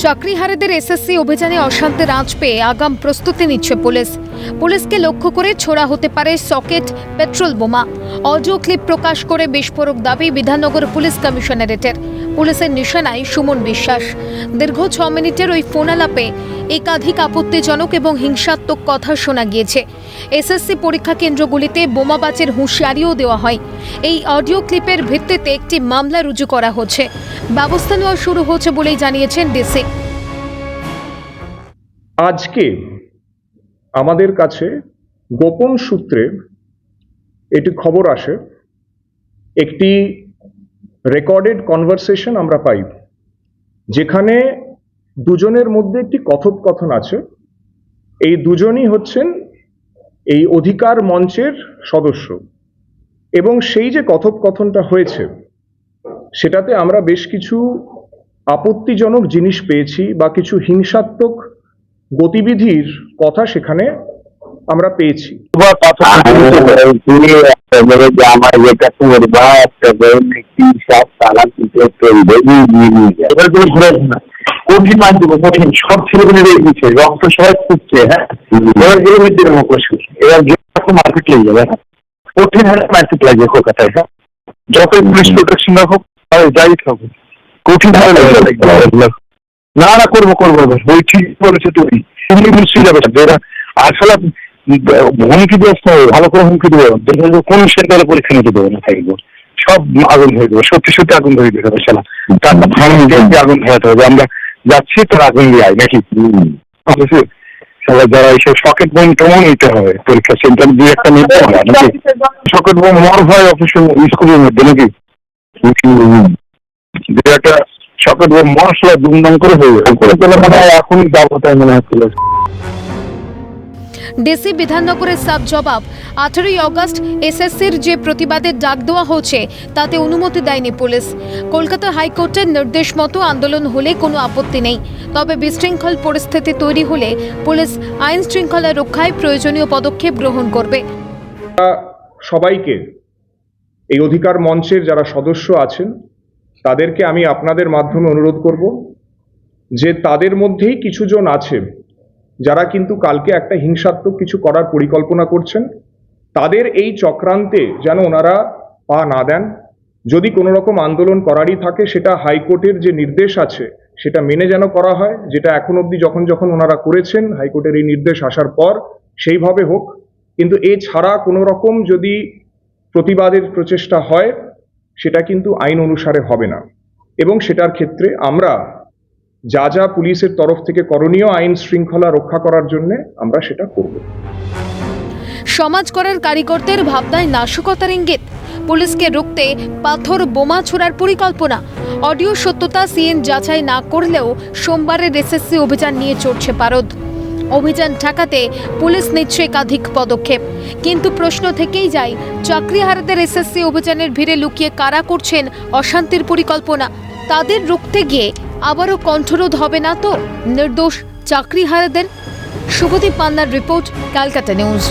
চাকরিহারাদের SSC অভিযানে অশান্তির আঁচ পেয়ে আগাম প্রস্তুতি নিচ্ছে পুলিশ। পুলিশকে লক্ষ্য করে ছোড়া হতে পারে সকেট, পেট্রোল বোমা। অডিও ক্লিপ প্রকাশ করে বিস্ফোরক দাবি বিধাননগর পুলিশ কমিশনারেটের। পুলিশের নিশানায় সুমন বিশ্বাস। দীর্ঘ 6 মিনিটের ওই ফোন আলাপে একাধিক আপত্তিজনক এবং হিংসাত্মক কথা শোনা গিয়েছে। এসএসসি পরীক্ষা কেন্দ্রগুলিতে বোমাবাজের হুঁশিয়ারিও দেওয়া হয়। এই অডিও ক্লিপের ভিত্তিতে একটি মামলা রুজু করা হচ্ছে। ব্যবস্থা নেওয়া শুরু হচ্ছে বলেই জানিয়েছেন ডিসি। আজকে আমাদের কাছে গোপন সূত্রে একটি খবর আসে, একটি রেকর্ডেড কনভারসেশন আমরা পাই, যেখানে দুজনের মধ্যে একটি কথোপকথন আছে। এই দুজনই হচ্ছেন এই অধিকার মঞ্চের সদস্য, এবং সেই যে কথোপকথনটা হয়েছে সেটাতে আমরা বেশ কিছু আপত্তিজনক জিনিস পেয়েছি বা কিছু হিংসাত্মক গতিবিধির কথা সেখানে আমরা পেয়েছি। কঠিন মানছি, কঠিন সব ছেলেগুলো দিচ্ছে, রক্ত সবাই ফুটছে। হ্যাঁ, এবার মার্কেট লেগে যাবে। কঠিন হারে মার্কেট লাগবে কলকাতায়। হ্যাঁ, যতই পুলিশ প্রোটেকশন রাখুক, যাই থাকুক, কঠিন হারে না না করবো ওই ঠিক বলেছে। তুমি বুঝতে যাবে না আসলে হুমকি দিয়ে ভালো করে হুমকি দেবে, কোন সেন্টারে পরীক্ষা নিতে দেবে না, থাকবো সব আগুন হয়ে যাবে, সত্যি সত্যি আগুন ধরে দেবে। সালা তারপর আগুন ধরাতে হবে। আমরা যাচ্ছি তোর আগুন দিয়ে আয় নাকি যারা এইসব সকেট বোম কেমন নিতে হবে পরীক্ষা সেন্টার দিয়ে একটা নিতে হবে নাকি? সকেট বোম মর হয় অফিসে স্কুলের মধ্যে নাকি? যে একটা সকেট বোম মশলা দুমদাম করে হয়ে যাবে, মানে এখনই যাবো তাই মনে হচ্ছিল। ডিসি বিধাননগরের সাব জবাব। 18ই অগস্ট এসএসসির যে প্রতিবাদের ডাক দেওয়া হচ্ছে তাতে অনুমতি দেয়নি পুলিশ। কলকাতা হাইকোর্টের নির্দেশ মতো আন্দোলন হলে কোনো আপত্তি নেই, তবে বিশৃঙ্খল পরিস্থিতি তৈরি হলে পুলিশ আইন শৃঙ্খলা রক্ষায় প্রয়োজনীয় পদক্ষেপ গ্রহণ করবে। সবাইকে, এই অধিকার মঞ্চের যারা সদস্য আছেন তাদেরকে আমি আপনাদের মাধ্যমে অনুরোধ করব যে তাদের মধ্যেই কিছু জন আছে যারা কিন্তু কালকে একটা হিংসাত্মক কিছু করার পরিকল্পনা করছেন। তাদের এই চক্রান্তে যেন ওনারা পা না দেন। যদি কোনো রকম আন্দোলন করারই থাকে সেটা হাইকোর্টের যে নির্দেশ আছে সেটা মেনে যেন করা হয়, যেটা এখন অবধি যখন ওনারা করেছেন হাইকোর্টের এই নির্দেশ আসার পর সেইভাবে হোক। কিন্তু এছাড়া কোনো রকম যদি প্রতিবাদের প্রচেষ্টা হয় সেটা কিন্তু আইন অনুসারে হবে না, এবং সেটার ক্ষেত্রে আমরা যা যা পুলিশের তরফ থেকে করণীয় আইন শৃঙ্খলা রক্ষা করার জন্য আমরা সেটা করব। সমাজ করার কারিগরদের ভাবনায় নাশকতার ইঙ্গিত। পুলিশকে রুখতে পাথর বোমা ছোড়ার পরিকল্পনা। অডিও সত্যতা সিএন যাচাই না করলেও সোমবারের এসএসসি অভিযান নিয়ে চড়ছে পারদ। অভিযান ঠেকাতে পুলিশ নিচ্ছে একাধিক পদক্ষেপ, কিন্তু প্রশ্ন থেকেই যায় চাকরিহারাদের এসএসসি অভিযানের ভিড়ে লুকিয়ে কারা করছেন অশান্তির পরিকল্পনা। তাদের রুখতে গিয়ে আবারও কণ্ঠরোধ হবে না তো নির্দোষ চাকরিহারাদের? শুভদীপ পান্নার রিপোর্ট, ক্যালকাটা নিউজ।